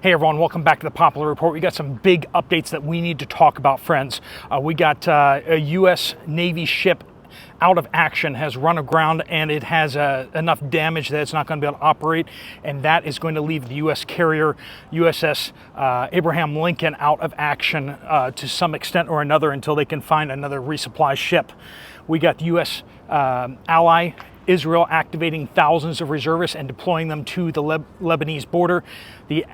Hey everyone, welcome back to the Poplar Report. We got some big updates that we need to talk about, friends. We got a U.S. Navy ship out of action, has run aground, and it has enough damage that it's not going to be able to operate, and that is going to leave the U.S. carrier USS Abraham Lincoln out of action to some extent or another until they can find another resupply ship. We got the U.S. ally Israel activating thousands of reservists and deploying them to the Lebanese border. The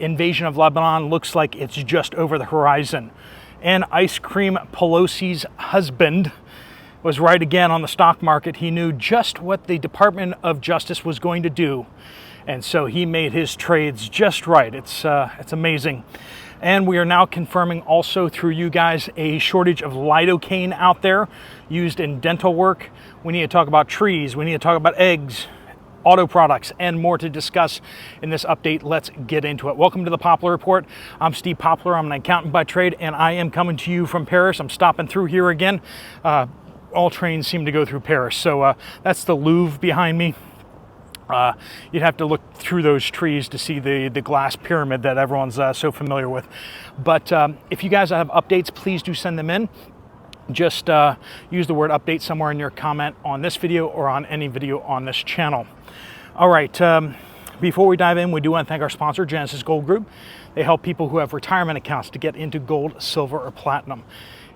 invasion of Lebanon looks like it's just over the horizon. And Ice Cream Pelosi's husband was right again on the stock market. He knew just what the Department of Justice was going to do, and so he made his trades just right. It's amazing. And we are now confirming also through you guys a shortage of lidocaine out there used in dental work. We need to talk about trees. We need to talk about eggs, auto products, and more to discuss in this update. Let's get into it. Welcome to the Poplar Report. I'm Steve Poplar. I'm an accountant by trade, and I am coming to you from Paris. I'm stopping through here again. All trains seem to go through Paris. So that's the Louvre behind me. You'd have to look through those trees to see the glass pyramid that everyone's so familiar with. But if you guys have updates, please do send them in. Just use the word update somewhere in your comment on this video or on any video on this channel. All right, before we dive in, we do want to thank our sponsor, Genesis Gold Group. They help people who have retirement accounts to get into gold, silver, or platinum.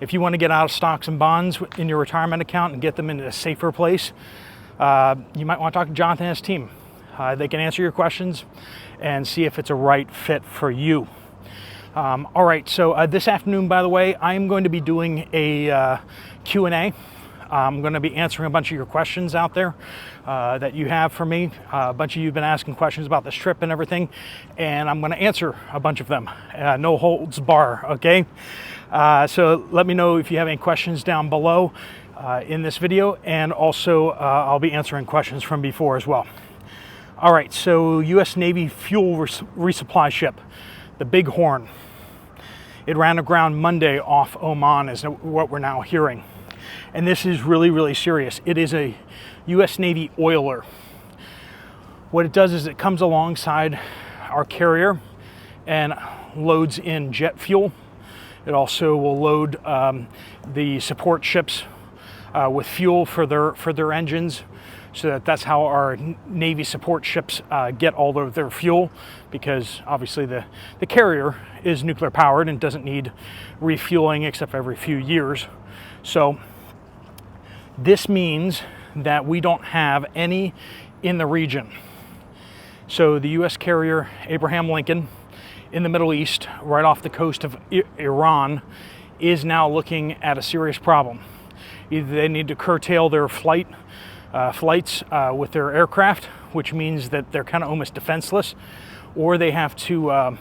If you want to get out of stocks and bonds in your retirement account and get them into a safer place, you might want to talk to Jonathan and his team. They can answer your questions and see if it's a right fit for you. All right, so this afternoon, by the way, I am going to be doing a Q&A. I'm going to be answering a bunch of your questions out there that you have for me. A bunch of you have been asking questions about this trip and everything, and I'm going to answer a bunch of them. No holds bar, okay? So let me know if you have any questions down below in this video, and also I'll be answering questions from before as well. All right, so U.S. Navy fuel resupply ship, the Big Horn. It ran aground Monday off Oman is what we're now hearing. And this is really, really serious. It is a U.S. Navy oiler. What it does is it comes alongside our carrier and loads in jet fuel. It also will load the support ships with fuel for their engines, so that's how our Navy support ships get all of their fuel, because obviously the carrier is nuclear powered and doesn't need refueling except every few years. So this means that we don't have any in the region. So the U.S. carrier Abraham Lincoln in the Middle East, right off the coast of Iran, is now looking at a serious problem. Either they need to curtail their flights with their aircraft, which means that they're kind of almost defenseless, or they have to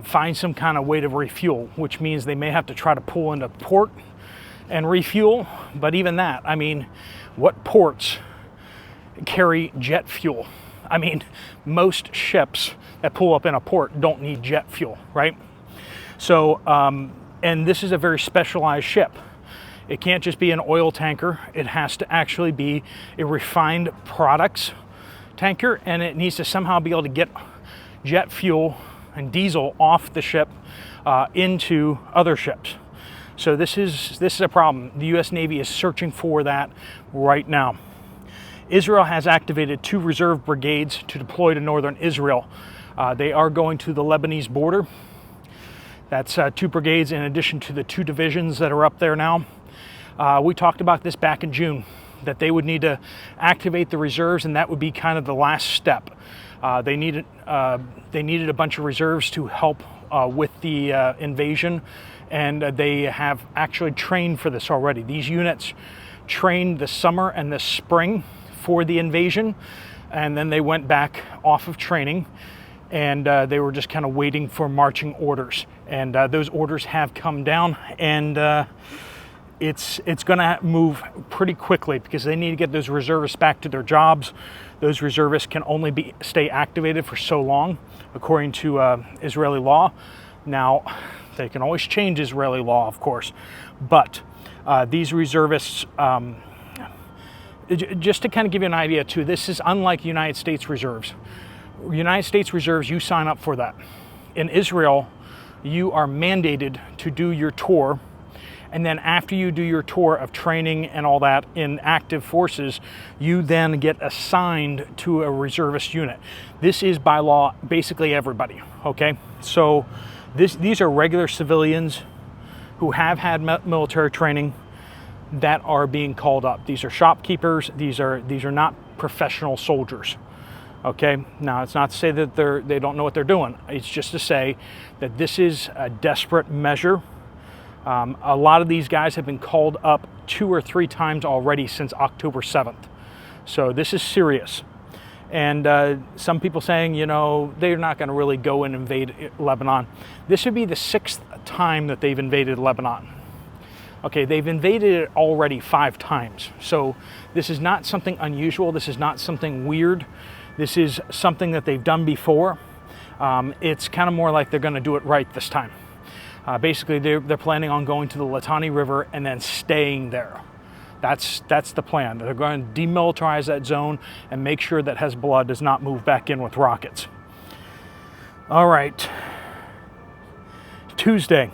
find some kind of way to refuel, which means they may have to try to pull into port and refuel. But even that, I mean, what ports carry jet fuel? I mean, most ships that pull up in a port don't need jet fuel, right? So, and this is a very specialized ship. It can't just be an oil tanker. It has to actually be a refined products tanker, and it needs to somehow be able to get jet fuel and diesel off the ship into other ships. So this is a problem. The U.S. Navy is searching for that right now. Israel has activated 2 reserve brigades to deploy to northern Israel. They are going to the Lebanese border. That's 2 brigades in addition to the 2 divisions that are up there now. We talked about this back in June, that they would need to activate the reserves, and that would be kind of the last step. They needed a bunch of reserves to help with the invasion, and they have actually trained for this already. These units trained this summer and this spring for the invasion, and then they went back off of training, and they were just kind of waiting for marching orders. And those orders have come down, and it's going to move pretty quickly because they need to get those reservists back to their jobs. Those reservists can only stay activated for so long, according to Israeli law. Now, they can always change Israeli law, of course, but these reservists, just to kind of give you an idea too, this is unlike United States reserves. United States Reserves, you sign up for that. In Israel, you are mandated to do your tour, and then after you do your tour of training and all that in active forces, you then get assigned to a reservist unit. This is by law basically everybody, okay? So these are regular civilians who have had military training that are being called up. These are shopkeepers. These are not professional soldiers. Okay, now it's not to say that they don't know what they're doing. It's just to say that this is a desperate measure. A lot of these guys have been called up 2 or 3 times already since October 7th. So this is serious. And some people saying, you know, they're not going to really go and invade Lebanon. This would be the 6th time that they've invaded Lebanon. Okay, they've invaded it already 5 times. So this is not something unusual. This is not something weird. This is something that they've done before. It's kind of more like they're going to do it right this time. Basically, they're planning on going to the Litani River and then staying there. That's the plan. They're going to demilitarize that zone and make sure that Hezbollah does not move back in with rockets. All right. Tuesday,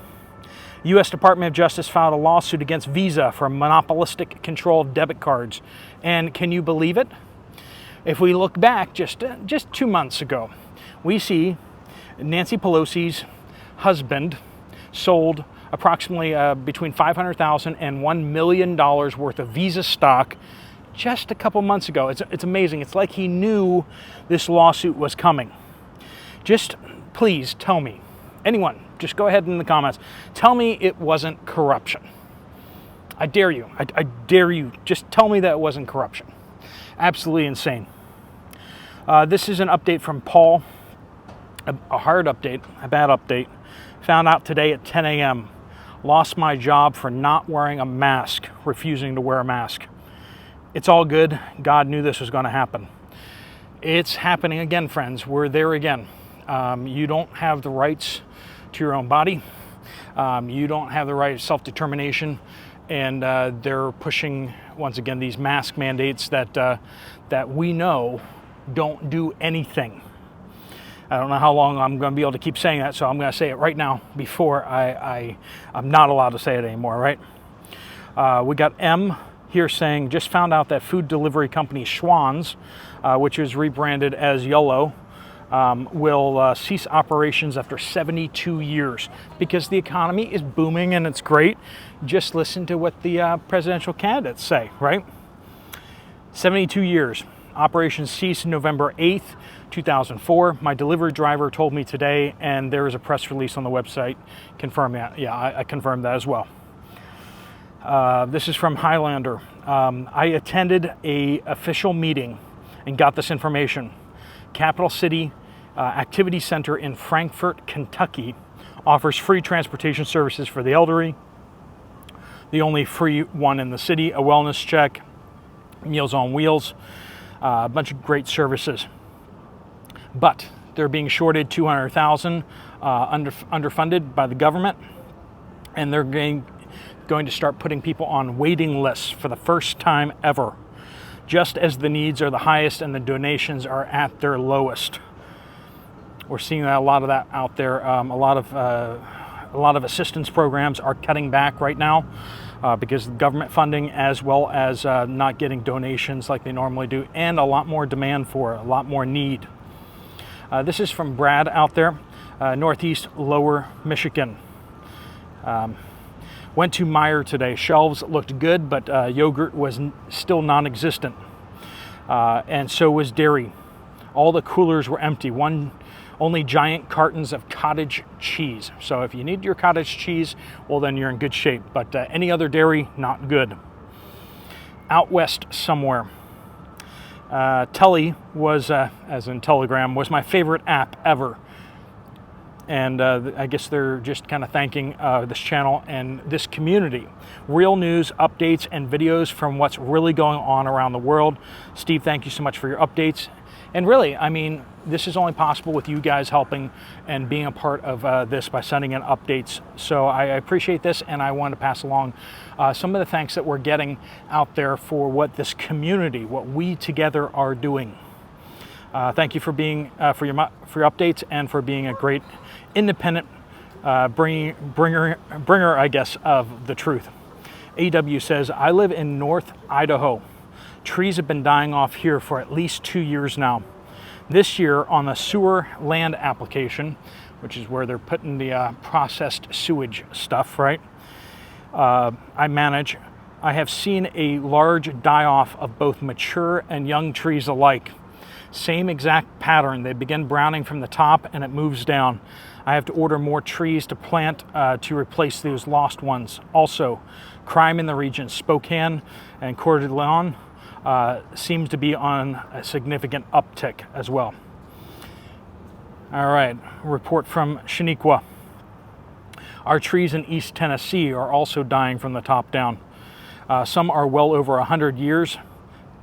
U.S. Department of Justice filed a lawsuit against Visa for monopolistic control of debit cards. And can you believe it? If we look back just 2 months ago, we see Nancy Pelosi's husband sold approximately between $500,000 and $1 million worth of Visa stock just a couple months ago. It's amazing. It's like he knew this lawsuit was coming. Just please tell me, anyone, just go ahead in the comments, tell me it wasn't corruption. I dare you. I dare you. Just tell me that it wasn't corruption. Absolutely insane. This is an update from Paul, a hard update, a bad update. Found out today at 10 a.m. Lost my job for not wearing a mask, refusing to wear a mask. It's all good. God knew this was going to happen. It's happening again, friends. We're there again. You don't have the rights to your own body. You don't have the right of self-determination. And they're pushing, once again, these mask mandates that we know don't do anything. I don't know how long I'm going to be able to keep saying that, so I'm going to say it right now before I'm not allowed to say it anymore, right? We got M here saying, just found out that food delivery company Schwann's, which is rebranded as Yellow, will cease operations after 72 years because the economy is booming and it's great. Just listen to what the presidential candidates say, right? 72 years. Operations ceased November 8th, 2004. My delivery driver told me today, and there is a press release on the website confirming that. Yeah, I confirmed that as well. This is from Highlander. I attended a official meeting and got this information. Capital City Activity Center in Frankfort, Kentucky offers free transportation services for the elderly. The only free one in the city, a wellness check, Meals on Wheels, a bunch of great services. But they're being shorted $200,000, underfunded by the government, and they're going to start putting people on waiting lists for the first time ever, just as the needs are the highest and the donations are at their lowest. We're seeing a lot of that out there. A lot of assistance programs are cutting back right now because of government funding, as well as not getting donations like they normally do, and a lot more demand for it, a lot more need. This is from Brad out there, Northeast Lower Michigan. Went to Meijer today. Shelves looked good, but yogurt was still non-existent. And so was dairy. All the coolers were empty. Only giant cartons of cottage cheese. So if you need your cottage cheese, well, then you're in good shape. But any other dairy, not good. Out west somewhere. Telly was, as in Telegram, was my favorite app ever. And I guess they're just kind of thanking this channel and this community. Real news, updates, and videos from what's really going on around the world. Steve, thank you so much for your updates. And really, I mean, this is only possible with you guys helping and being a part of this by sending in updates. So I appreciate this, and I want to pass along some of the thanks that we're getting out there for what this community, what we together are doing. Thank you for being for your updates and for being a great independent bringer, I guess, of the truth. AW says, I live in North Idaho. Trees have been dying off here for at least 2 years now. This year on the sewer land application, which is where they're putting the processed sewage stuff, right? I manage. I have seen a large die-off of both mature and young trees alike. Same exact pattern. They begin browning from the top and it moves down. I have to order more trees to plant to replace those lost ones. Also, crime in the region, Spokane and Coeur d'Alene, seems to be on a significant uptick as well. All right, report from Shaniqua. Our trees in East Tennessee are also dying from the top down. Some are well over 100 years.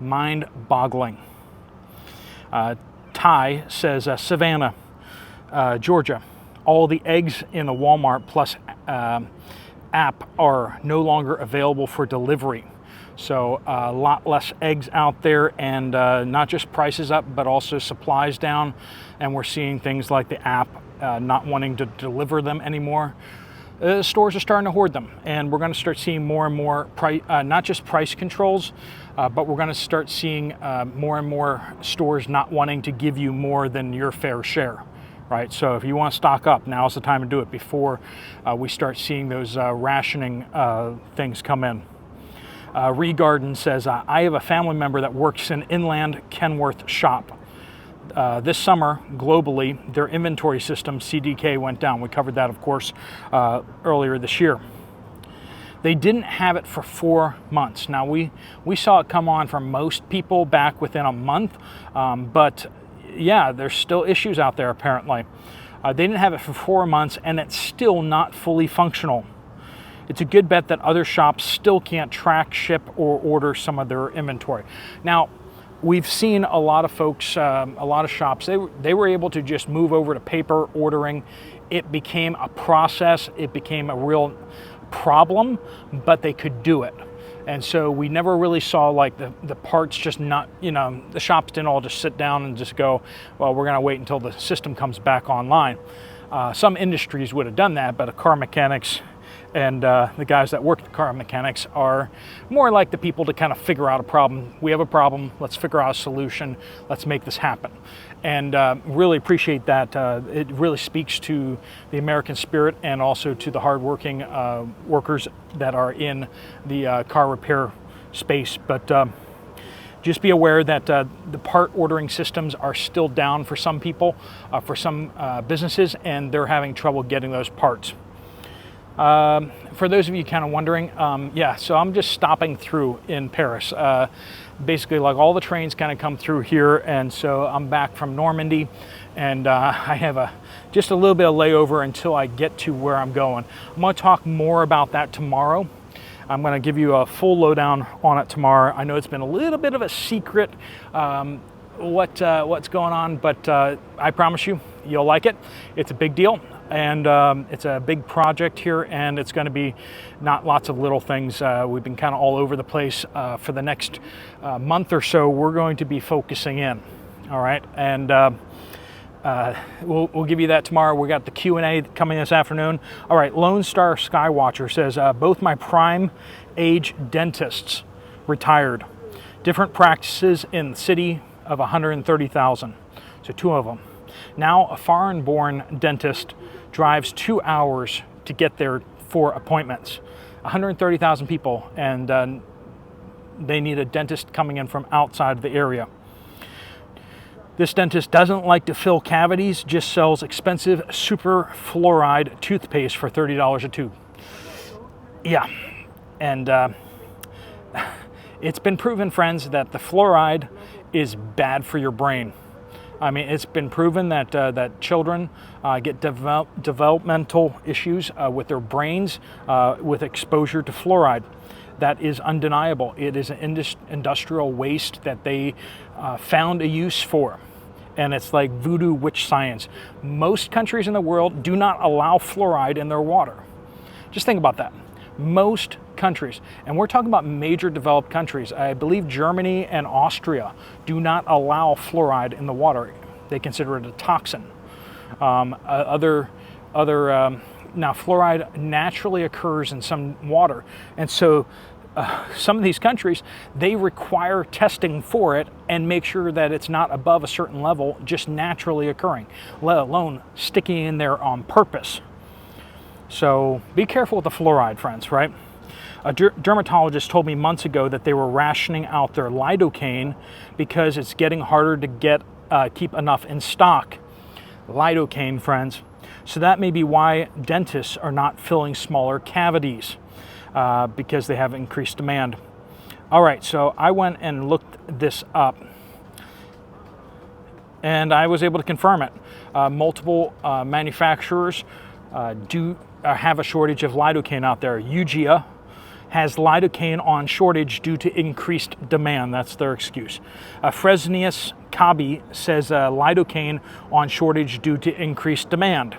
Mind-boggling. Ty says, Savannah, Georgia. All the eggs in the Walmart Plus app are no longer available for delivery. So a lot less eggs out there, and not just prices up, but also supplies down. And we're seeing things like the app not wanting to deliver them anymore. Stores are starting to hoard them, and we're going to start seeing more and more not just price controls, but we're going to start seeing more and more stores not wanting to give you more than your fair share, right? So if you want to stock up, now's the time to do it before we start seeing those rationing things come in. Regarden says, I have a family member that works in Inland Kenworth shop. This summer, globally, their inventory system, CDK, went down. We covered that, of course, earlier this year. They didn't have it for 4 months. Now, we saw it come on for most people back within a month, but yeah, there's still issues out there, apparently. They didn't have it for 4 months, and it's still not fully functional. It's a good bet that other shops still can't track, ship, or order some of their inventory. Now, we've seen a lot of folks, a lot of shops, they were able to just move over to paper ordering. It became a process. It became a real problem, but they could do it. And so we never really saw like the parts just not, the shops didn't all just sit down and just go, well, we're going to wait until the system comes back online. Some industries would have done that, but car mechanics and the guys that work at car mechanics are more like the people to kind of figure out a problem. We have a problem. Let's figure out a solution. Let's make this happen. And really appreciate that. It really speaks to the American spirit and also to the hardworking workers that are in the car repair space. But just be aware that the part ordering systems are still down for some people, for some businesses, and they're having trouble getting those parts. For those of you kind of wondering, so I'm just stopping through in Paris. Basically, like all the trains kind of come through here, and so I'm back from Normandy, and I have just a little bit of layover until I get to where I'm going. I'm going to talk more about that tomorrow. I'm going to give you a full lowdown on it tomorrow. I know it's been a little bit of a secret what's going on, but I promise you, you'll like it. It's a big deal. And it's a big project here, and it's going to be not lots of little things. We've been kind of all over the place. For the next month or so, we're going to be focusing in, all right? And we'll give you that tomorrow. We got the Q&A coming this afternoon. All right, Lone Star Skywatcher says, both my prime age dentists retired. Different practices in the city of 130,000, so 2 of them. Now a foreign-born dentist drives 2 hours to get there for appointments. 130,000 people, and they need a dentist coming in from outside of the area. This dentist doesn't like to fill cavities, just sells expensive super fluoride toothpaste for $30 a tube. Yeah, and it's been proven, friends, that the fluoride is bad for your brain. I mean, it's been proven that that children get developmental issues with their brains with exposure to fluoride. That is undeniable. It is an industrial waste that they found a use for. And it's like voodoo witch science. Most countries in the world do not allow fluoride in their water. Just think about that. Most countries, and we're talking about major developed countries. I believe Germany and Austria do not allow fluoride in the water. They consider it a toxin. Now fluoride naturally occurs in some water, and so some of these countries, they require testing for it and make sure that it's not above a certain level, just naturally occurring, let alone sticking in there on purpose. So be careful with the fluoride, friends, right? A dermatologist told me months ago that they were rationing out their lidocaine because it's getting harder to keep enough in stock. Lidocaine, friends. So that may be why dentists are not filling smaller cavities because they have increased demand. All right, so I went and looked this up, and I was able to confirm it. Multiple manufacturers do have a shortage of lidocaine out there. Ugia has lidocaine on shortage due to increased demand. That's their excuse. Fresenius Kabi says lidocaine on shortage due to increased demand.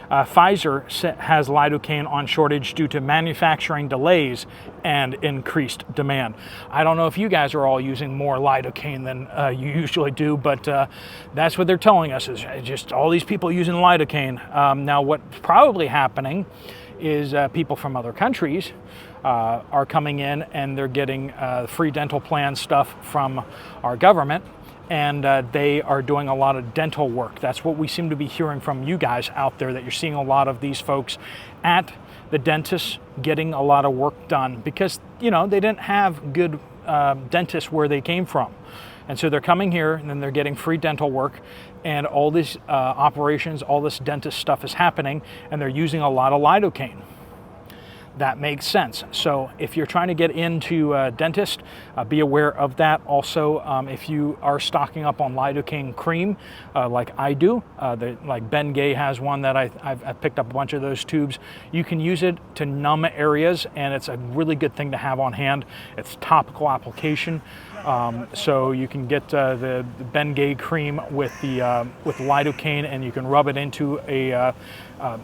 Pfizer has lidocaine on shortage due to manufacturing delays and increased demand. I don't know if you guys are all using more lidocaine than you usually do, but that's what they're telling us, is just all these people using lidocaine. Now, what's probably happening is people from other countries are coming in and they're getting free dental plan stuff from our government, and they are doing a lot of dental work. That's what we seem to be hearing from you guys out there, that you're seeing a lot of these folks at the dentist getting a lot of work done because, you know, they didn't have good dentists where they came from. And so they're coming here and then they're getting free dental work, and all these operations, all this dentist stuff is happening, and they're using a lot of lidocaine. That makes sense. So if you're trying to get into dentist, be aware of that. Also, if you are stocking up on lidocaine cream, like I do, like Ben Gay has one that I've picked up a bunch of those tubes. You can use it to numb areas, and it's a really good thing to have on hand. It's topical application. So you can get the Ben Gay cream with lidocaine, and you can rub it into a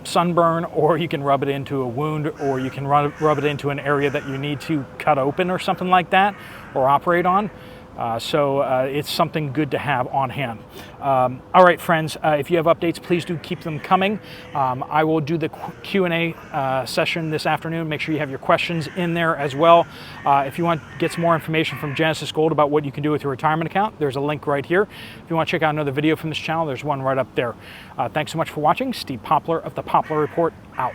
sunburn, or you can rub it into a wound, or you can rub it into an area that you need to cut open or something like that, or operate on. So it's something good to have on hand. All right, friends, if you have updates, please do keep them coming. I will do the Q&A session this afternoon. Make sure you have your questions in there as well. If you want to get some more information from Genesis Gold about what you can do with your retirement account, there's a link right here. If you want to check out another video from this channel, there's one right up there. Thanks so much for watching. Steve Poplar of the Poplar Report, out.